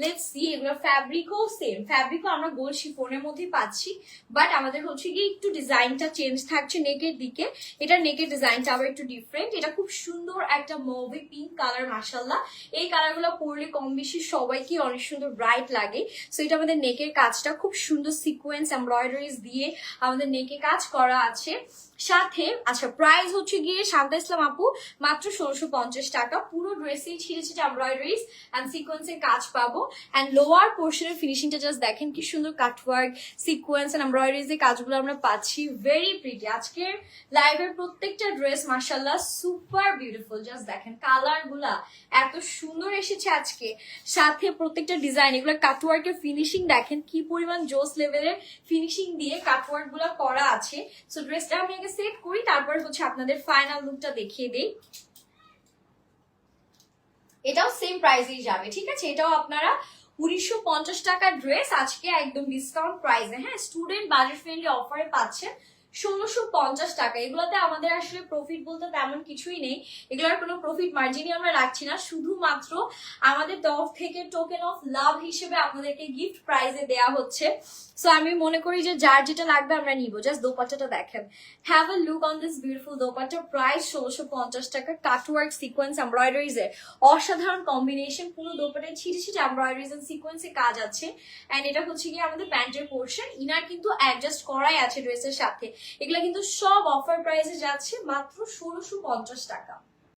Let's see. এগুলো ফ্যাব্রিকও same, ফ্যাব্রিকও আমরা gold শিফনের মধ্যেই পাচ্ছি, বাট আমাদের হচ্ছে গিয়ে একটু ডিজাইনটা চেঞ্জ থাকছে নেকের দিকে। এটা নেকের ডিজাইনটা আবার একটু ডিফারেন্ট। এটা খুব সুন্দর একটা মুভি পিঙ্ক কালার, মাশাআল্লাহ। এই কালারগুলো পরলে কম বেশি সবাইকে অনেক সুন্দর ব্রাইট লাগে। সো এটা আমাদের নেকের কাজটা খুব সুন্দর সিকোয়েন্স এমব্রয়ডারিজ দিয়ে আমাদের নেকে কাজ করা আছে। সাথে আচ্ছা, প্রাইস হচ্ছে গিয়ে শান্তা ইসলাম আপু মাত্র 1650 টাকা। পুরো ড্রেসেই ছিটে ছিটে এমব্রয়ডারিজ এন্ড সিকোয়েন্সের কাজ পাবো। এন্ড লোয়ার পোর্শনের ফিনিশিংটা জাস্ট দেখেন কি সুন্দর, কাটওয়ার্ক সিকোয়েন্স এন্ড এমব্রয়ডারিজ এর কাজগুলো আমরা পাচ্ছি। Very pretty. আজকের লাইভের প্রত্যেকটা ড্রেস মাশাআল্লাহ সুপার বিউটিফুল। জাস্ট দেখেন কালার গুলা এত সুন্দর এসেছে আজকে। সাথে প্রত্যেকটা ডিজাইন, এগুলো কাটওয়ার্কের ফিনিশিং দেখেন কি পরিমাণ জোস লেভেলের ফিনিশিং দিয়ে কাটওয়ার্ক গুলা করা আছে। সো ড্রেসটা আমি আগে সেট করি, তারপর হচ্ছে আপনাদের ফাইনাল লুকটা দেখিয়ে দেই। এটাও সেম প্রাইসেই যাবে, ঠিক আছে? এটাও আপনারা 1950 টাকার ড্রেস আজকে একদম ডিসকাউন্ট প্রাইসে, হ্যাঁ, স্টুডেন্ট বাজেট ফ্রেন্ডলি অফারে পাচ্ছেন 1650 টাকা। এগুলোতে আমাদের আসলে প্রফিট বলতে তেমন কিছুই নেই, এগুলোর কোনো প্রফিট মার্জিনই আমরা রাখছি না, শুধুমাত্র আমাদের তরফ থেকে টোকেন অফ লাভ হিসেবে আপনাদেরকে গিফট প্রাইজে দেয়া হচ্ছে। সো আমি মনে করি যে যার যেটা লাগবে আমরা নিব। জাস্ট দোপাট্টাটা দেখেন, have a look on this beautiful dupatta. Price 1650 টাকা। কাটওয়ার্ক সিকোয়েন্স এমব্রয়ডারিজ এর অসাধারণ কম্বিনেশন, পুরো দোপাট্টায় ছিটে ছিটে এমব্রয়ডারিজ এন্ড সিকোয়েন্সে কাজ আছে। এন্ড এটা হচ্ছে গিয়ে আমাদের প্যান্টের পোর্শন। ইনার কিন্তু অ্যাডজাস্ট করাই আছে ড্রেসের সাথে। এগুলা কিন্তু সব অফার প্রাইসে যাচ্ছে মাত্র 1650 টাকা।